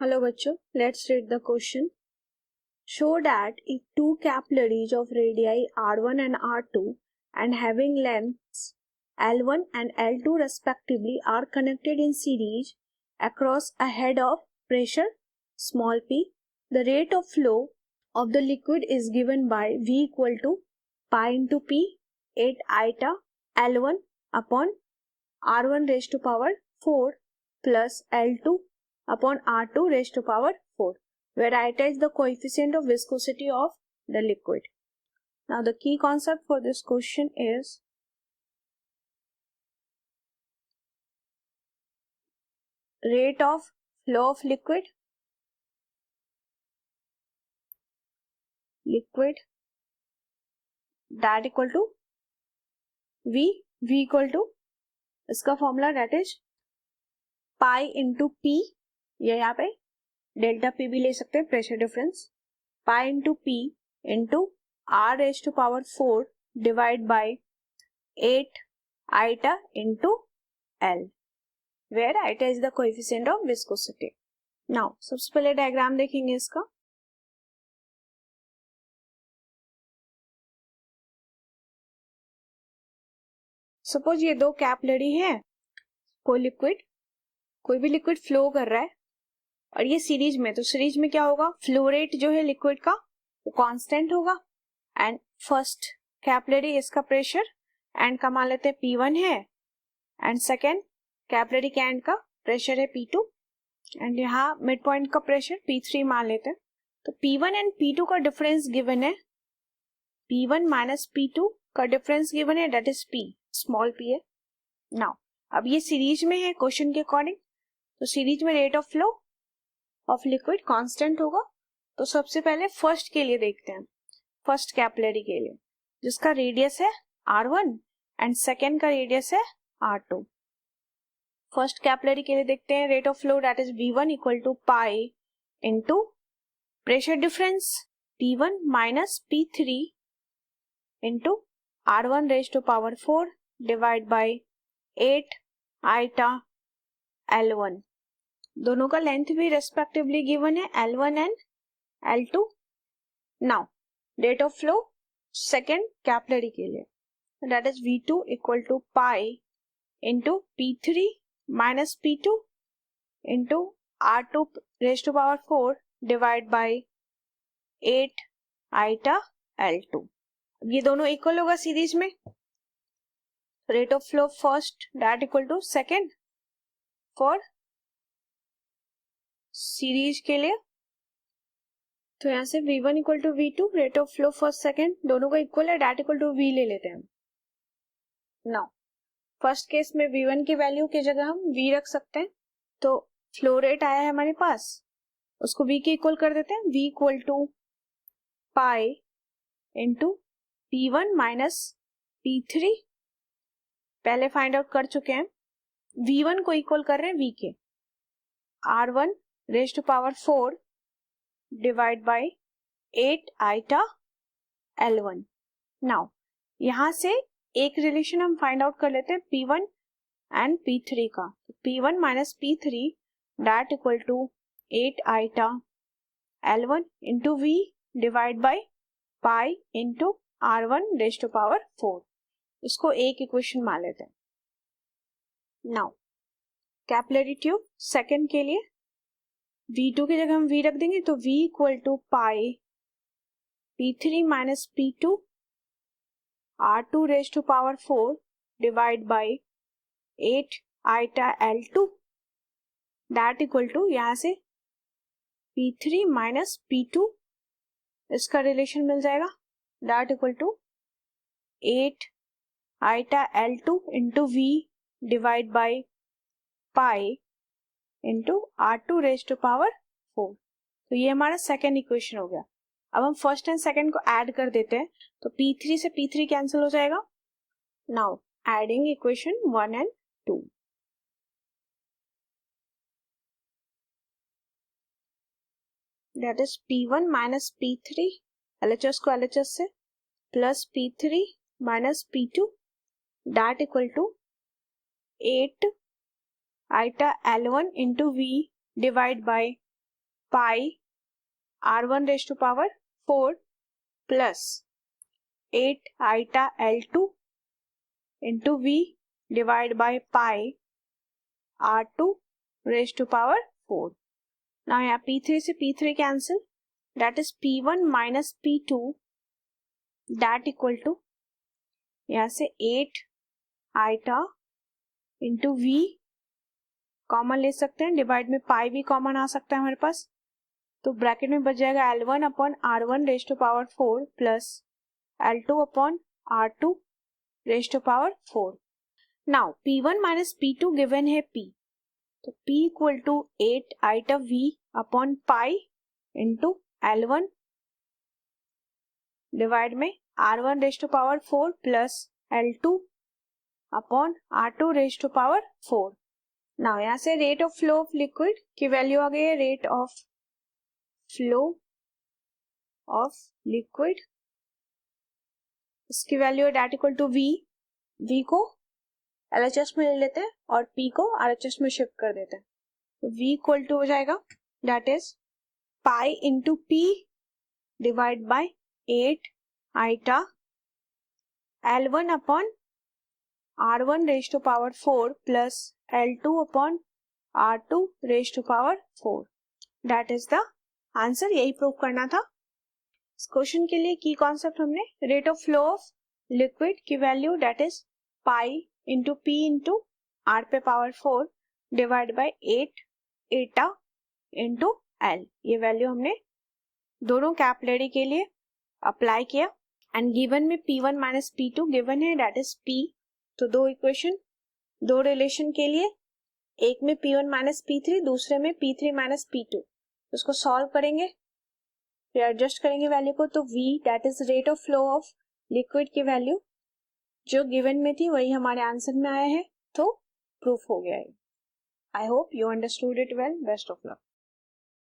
Hello बच्चों, let's read the question. Show that if two capillaries of radii R1 and R2 and having lengths L1 and L2 respectively are connected in series across a head of pressure small p, the rate of flow of the liquid is given by V equal to pi into P 8 iota L1 upon R1 raised to power 4 plus L2 upon R2 raised to power 4, where iota is the coefficient of viscosity of the liquid. Now the key concept for this question is rate of flow of liquid that equal to V equal to इसका formula that is pi into P, ये यहाँ पे delta P भी ले सकते हैं, pressure difference, pi into P into R raised to power 4 divide by 8 iota into L, where iota is the coefficient of viscosity. Now सबसे पहले diagram देखेंगे इसका. सपोज ये दो कैपिलरी है, कोई भी लिक्विड फ्लो कर रहा है और ये सीरीज में, तो सीरीज में क्या होगा, फ्लो रेट जो है लिक्विड का वो कांस्टेंट होगा. एंड फर्स्ट कैपिलरी इसका प्रेशर एंड का मान लेते हैं P1 है एंड सेकेंड कैपिलरी के एंड का प्रेशर है P2 एंड यहाँ मिड पॉइंट का प्रेशर P3 मान लेते हैं. तो P1 एंड P2 का डिफरेंस गिवन है, P1 माइनस P2 का डिफरेंस गिवन है, that is P, small p है. नाउ अब ये सीरीज में है क्वेश्चन के अकॉर्डिंग, तो सीरीज में rate of flow of liquid constant होगा. तो सबसे पहले फर्स्ट के लिए देखते हैं, फर्स्ट कैपिलरी के लिए जिसका रेडियस है R1 एंड सेकेंड का रेडियस है R2. फर्स्ट कैपिलरी के लिए देखते हैं rate of flow that is V1 equal to pi into pressure difference P1 minus P3 into R1 raise to power 4 divide by 8 eta L1. दोनों का length भी respectively given है L1 and L2. Now rate of flow second capillary के लिए that is V2 equal to pi into P3 minus P2 into R2 raise to power 4 divide by 8 eta L2. ये दोनों equal होगा series में, rate of flow first that equal to second for series के लिए. तो यहां से V1 equal to V2, rate of flow first second दोनों का इक्वल है, दैट इक्वल टू V ले लेते हैं. नाउ फर्स्ट केस में V1 की वैल्यू की जगह हम V रख सकते हैं, तो फ्लो रेट आया है हमारे पास, उसको V के इक्वल कर देते हैं. V equal to pi into P1 minus P3 पहले फाइंड आउट कर चुके हैं. V1 को इक्वल कर रहे हैं V के, R1 raise to power 4 divide by 8 eta L1. Now यहां से एक रिलेशन हम फाइंड आउट कर लेते हैं P1 एंड P3 का. P1 minus P3 that equal to 8 eta L1 into V divide by pi into R1 raise to power 4. इसको एक इक्वेशन मान लेते हैं. नाउ कैपिलरी ट्यूब सेकेंड के लिए V2 की जगह हम V रख देंगे, तो V equal to pi P3 minus P2 R2 raise to power 4 divide by 8 eta L2 that equal to यहां से P3 माइनस P2 इसका रिलेशन मिल जाएगा, that equal to 8 eta L2 into V divide by pi into R2 raise to power 4. तो ये हमारा second equation हो गया. अब हम फर्स्ट एंड सेकेंड को ऐड कर देते हैं, तो P3 से P3 कैंसिल हो जाएगा. Now adding equation 1 and 2. That is P1 minus P3 LHS को LHS से plus P3 minus P2 that equal to 8 eta L1 into V divide by pi R1 raise to power 4 plus 8 eta L2 into V divide by pi R2 raise to power 4. Now यहाँ P3 से P3 cancel, that is P1 minus P2 that equal to यहाँ से 8 iota into V common ले सकते हैं, divide में पाई भी common आ सकता है हमारे पास, तो ब्रैकेट में बच जाएगा L1 upon R1 raise to power 4 plus L2 upon R2 raise to power 4. Now P1 minus P2 given है P, तो P equal to 8 eta V upon pi into L1 divide में R1 raise to power 4 plus L2 upon R2 raise to power 4. Now यहाँ से rate of flow of liquid की value आ गई है, rate of flow of liquid, इसकी value है that equal to V. V को LHS में ले लेते हैं और P को RHS में शिफ्ट कर देते हैं, तो V इक्वल टू हो जाएगा that is pi into P divide by 8 eta L1 upon R1 raise to power 4 plus L2 upon R2 raise to power 4. That is the answer. यही prove करना था. इस क्वेश्चन के लिए की कॉन्सेप्ट हमने rate of flow of liquid की value that is pi into P into R पे power 4 divide by 8 eta into L, ये वैल्यू हमने दोनों कैपिलरी के लिए अप्लाई किया. एंड गिवन में P1 माइनस P2 गिवन है दैट इज P. तो दो इक्वेशन, दो रिलेशन के लिए, एक में P1 माइनस P3, दूसरे में P3 माइनस P2, उसको सॉल्व करेंगे, फिर एडजस्ट करेंगे वैल्यू को, तो V that is rate of flow of liquid की वैल्यू जो गिवन में थी वही हमारे आंसर में आया है, तो प्रूफ हो गया है. I hope you understood it well. Best of luck.